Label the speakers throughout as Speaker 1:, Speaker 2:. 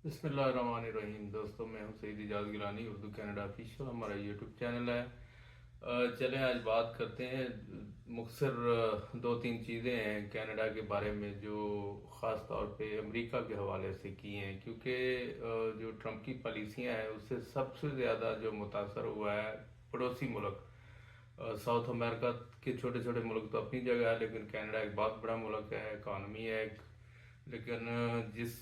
Speaker 1: बिस्मिल्लाहिर्रहमानिर्रहीम। दोस्तों, मैं हूं सईद इजाज़ गिलानी, उर्दू कनाडा ऑफिशियल हमारा यूट्यूब चैनल है। चलें आज बात करते हैं। मुख्तसर दो तीन चीज़ें हैं कनाडा के बारे में जो ख़ास तौर पे अमेरिका के हवाले से की हैं, क्योंकि जो ट्रम्प की पॉलिसियां हैं उससे सबसे ज़्यादा जो मुतासर हुआ है पड़ोसी मुल्क। साउथ अमेरिका के छोटे छोटे मुल्क तो अपनी जगह है, लेकिन कनाडा एक बहुत बड़ा मुल्क है, इकानमी है एक। लेकिन जिस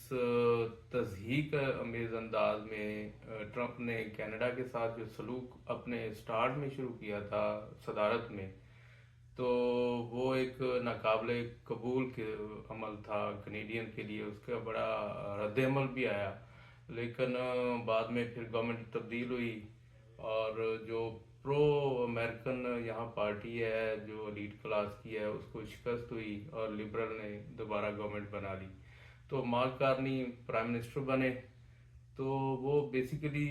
Speaker 1: तज़हीक अमेज़ अंदाज में ट्रंप ने कनाडा के साथ जो सलूक अपने स्टार्ट में शुरू किया था सदारत में, तो वो एक नाकाबिले कबूल के अमल था कनेडियन के लिए। उसका बड़ा रद्द अमल भी आया, लेकिन बाद में फिर गवर्नमेंट तब्दील हुई और जो प्रो अमेरिकन यहाँ पार्टी है जो एलीट क्लास की है उसको शिकस्त हुई और लिबरल ने दोबारा गवर्नमेंट बना ली। तो मार्क कार्नी प्राइम मिनिस्टर बने। तो वो बेसिकली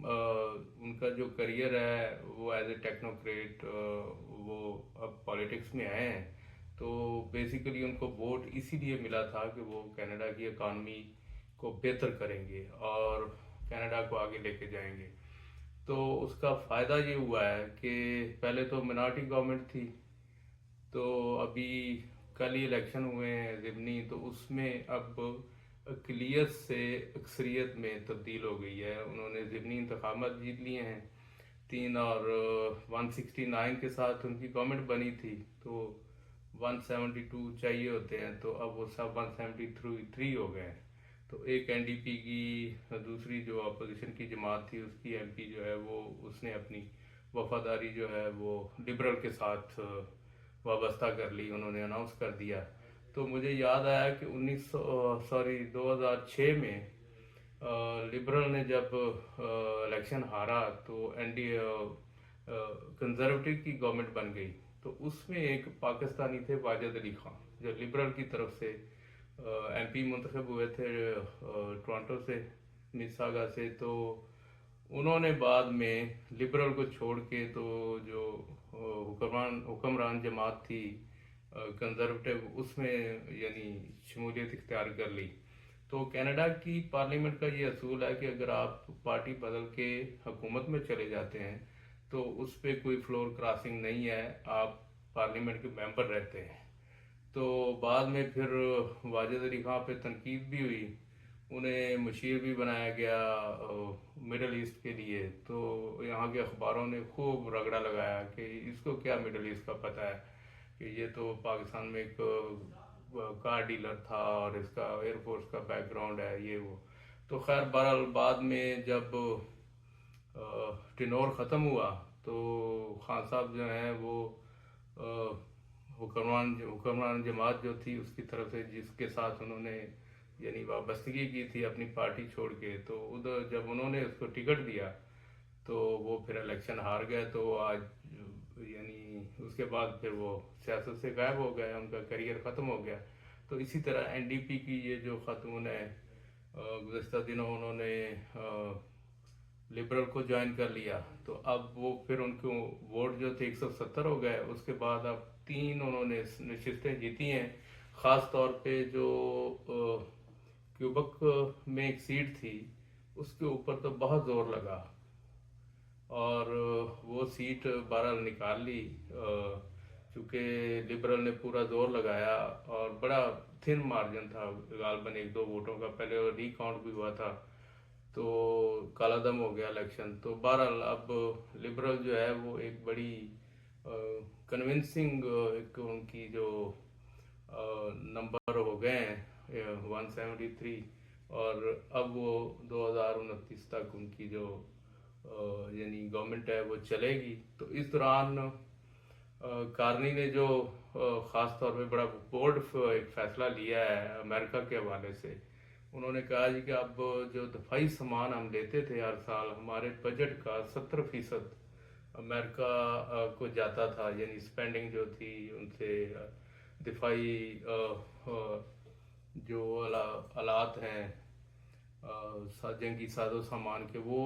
Speaker 1: उनका जो करियर है वो एज ए टेक्नोक्रेट वो अब पॉलिटिक्स में आए हैं। तो बेसिकली उनको वोट इसीलिए मिला था कि वो कनाडा की इकानमी को बेहतर करेंगे और कनाडा को आगे लेके जाएंगे। तो उसका फ़ायदा ये हुआ है कि पहले तो मिनॉरिटी गवर्नमेंट थी, तो अभी कल ही इलेक्शन हुए हैं ज़िमनी, तो उसमें अब अक़लियत से अक्सरियत में तब्दील हो गई है। उन्होंने ज़िमनी इंतखाबात जीत लिए हैं तीन, और 169 के साथ उनकी गवर्नमेंट बनी थी। तो 172 चाहिए होते हैं, तो अब वो सब 173 हो गए हैं। तो एक एनडीपी की दूसरी जो अपोजिशन की जमात थी उसकी एमपी जो है वो उसने अपनी वफादारी जो है वो लिबरल के साथ वाबस्ता कर ली, उन्होंने अनाउंस कर दिया। तो मुझे याद आया कि 2006 में लिबरल ने जब इलेक्शन हारा तो एनडी कंजर्वेटिव की गवर्नमेंट बन गई। तो उसमें एक पाकिस्तानी थे वाजिद अली खान, जो लिबरल की तरफ से एमपी मुंतखब हुए थे टोरंटो से, मिसागा से। तो उन्होंने बाद में लिबरल को छोड़ के तो जो हुक्मरान जमात थी कंजर्वेटिव उसमें यानी शमूलियत इख्तियार कर ली। तो कनाडा की पार्लियामेंट का ये असूल है कि अगर आप पार्टी बदल के हुकूमत में चले जाते हैं तो उस पर कोई फ्लोर क्रॉसिंग नहीं है, आप पार्लियामेंट के मेंबर रहते हैं। तो बाद में फिर वाजिद अली खां पे तनकीद भी हुई, उन्हें मुशीर भी बनाया गया मिडल ईस्ट के लिए। तो यहाँ के अखबारों ने खूब रगड़ा लगाया कि इसको क्या मिडल ईस्ट का पता है, कि ये तो पाकिस्तान में एक कार डीलर था और इसका एयरफोर्स का बैकग्राउंड है ये वो। तो खैर बहरहाल बाद में जब टिनोर ख़त्म हुआ तो खान साहब जो हैं वो हुक्मरान जमात जो थी उसकी तरफ से जिसके साथ उन्होंने यानी वाबस्तगी की थी अपनी पार्टी छोड़ के, तो उधर जब उन्होंने उसको टिकट दिया तो वो फिर इलेक्शन हार गए। तो आज यानी उसके बाद फिर वो सियासत से गायब हो गए, उनका करियर ख़त्म हो गया। तो इसी तरह एनडीपी की ये जो ख़ातून है गुज़श्ता दिनों उन्होंने लिबरल को ज्वाइन कर लिया। तो अब वो फिर उनको वोट जो थे 170 हो गए। उसके बाद अब तीन उन्होंने नशिस्तें जीती हैं। ख़ास तौर पे जो क्यूबक में एक सीट थी उसके ऊपर तो बहुत ज़ोर लगा और वो सीट बहरहाल निकाल ली, चूँकि लिबरल ने पूरा जोर लगाया और बड़ा थिन मार्जिन था, गालबन एक दो वोटों का। पहले रीकाउंट भी हुआ था तो काला दम हो गया इलेक्शन। तो बहरहाल अब लिबरल जो है वो एक बड़ी कन्विंसिंग एक उनकी जो नंबर हो गए हैं 173, और अब वो 2029 तक उनकी जो यानी गवर्नमेंट है वो चलेगी। तो इस दौरान कार्नी ने जो ख़ास तौर पे बड़ा बोल्ड एक फ़ैसला लिया है अमेरिका के हवाले से। उन्होंने कहा जी कि अब जो दफाई सामान हम लेते थे हर साल, हमारे बजट का 70% अमेरिका को जाता था, यानी स्पेंडिंग जो थी उनसे दिफाई जो आलात हैं जंगी साजो सामान के, वो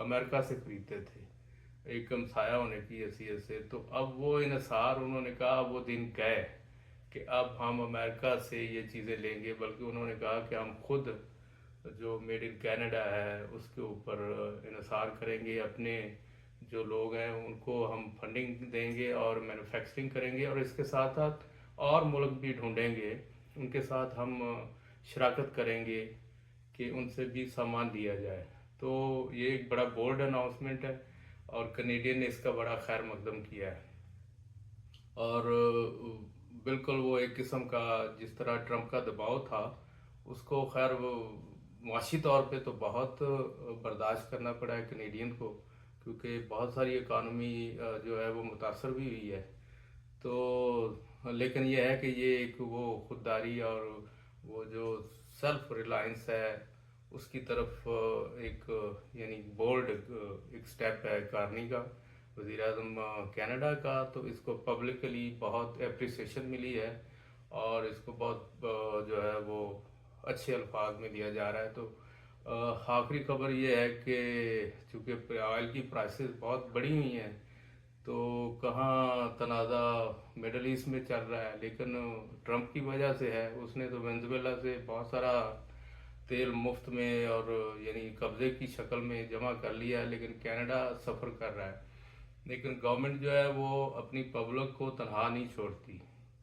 Speaker 1: अमेरिका से खरीदते थे एक हमसाया होने की हैसियत से। तो अब वो इन्सार उन्होंने कहा वो दिन गए कि अब हम अमेरिका से ये चीज़ें लेंगे, बल्कि उन्होंने कहा कि हम खुद जो मेड इन کینیڈا ہے اس کے اوپر انحصار کریں گے. اپنے جو لوگ ہیں ان کو ہم فنڈنگ دیں گے اور مینوفیکچرنگ کریں گے, اور اس کے ساتھ ساتھ اور ملک بھی ڈھونڈیں گے, ان کے ساتھ ہم شراکت کریں گے کہ ان سے بھی سامان لیا جائے. تو یہ ایک بڑا بولڈ اناؤنسمنٹ ہے اور کینیڈین نے اس کا بڑا خیر مقدم کیا ہے. اور بالکل وہ ایک قسم کا جس طرح ٹرمپ کا دباؤ تھا اس کو خیر وہ معاشی طور پہ تو بہت برداشت کرنا پڑا ہے کینیڈین کو, کیونکہ بہت ساری اکانومی جو ہے وہ متاثر بھی ہوئی ہے. تو لیکن یہ ہے کہ یہ ایک وہ خودداری اور وہ جو سیلف ریلائنس ہے اس کی طرف ایک یعنی بولڈ ایک سٹیپ ہے کارنی کا, وزیر اعظم کینیڈا کا. تو اس کو پبلکلی بہت اپریسیشن ملی ہے اور اس کو بہت جو ہے وہ اچھے الفاظ میں لیا جا رہا ہے. تو آخری خبر یہ ہے کہ چونکہ آئل کی پرائسز بہت بڑھی ہوئی ہیں تو کہاں تنازع مڈل ایسٹ میں چل رہا ہے, لیکن ٹرمپ کی وجہ سے ہے. اس نے تو وینزویلا سے بہت سارا تیل مفت میں اور یعنی قبضے کی شکل میں جمع کر لیا ہے, لیکن کینیڈا سفر کر رہا ہے. لیکن گورنمنٹ جو ہے وہ اپنی پبلک کو تنہا نہیں چھوڑتی.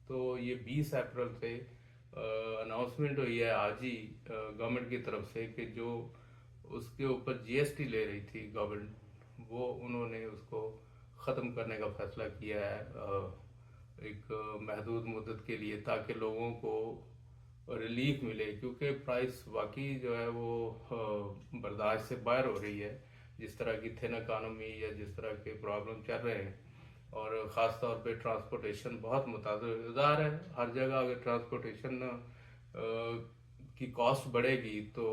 Speaker 1: تو یہ 20 اپریل سے اناؤنسمنٹ ہوئی ہے آج ہی گورنمنٹ کی طرف سے کہ جو اس کے اوپر جی ایس ٹی لے رہی تھی گورنمنٹ, وہ انہوں نے اس کو ختم کرنے کا فیصلہ کیا ہے ایک محدود مدت کے لیے, تاکہ لوگوں کو ریلیف ملے, کیونکہ پرائس واقعی جو ہے وہ برداشت سے باہر ہو رہی ہے. جس طرح کی تھن اکانومی یا جس طرح کے پرابلم چل رہے ہیں, اور خاص طور پہ ٹرانسپورٹیشن بہت متاثر ہے. ہر جگہ اگر ٹرانسپورٹیشن کی کاسٹ بڑھے گی تو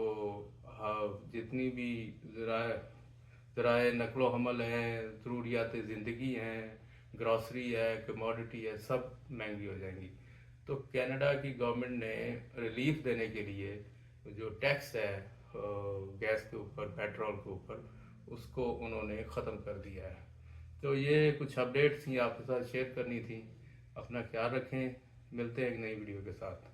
Speaker 1: جتنی بھی ذرائع نقل و حمل ہیں, ضروریات زندگی ہیں, گروسری ہے, کموڈٹی ہے, سب مہنگی ہو جائیں گی. تو کینیڈا کی گورنمنٹ نے ریلیف دینے کے لیے جو ٹیکس ہے گیس کے اوپر, پیٹرول کے اوپر, اس کو انہوں نے ختم کر دیا ہے. تو یہ کچھ اپڈیٹس تھیں آپ کے ساتھ شیئر کرنی تھی. اپنا خیال رکھیں, ملتے ہیں ایک نئی ویڈیو کے ساتھ.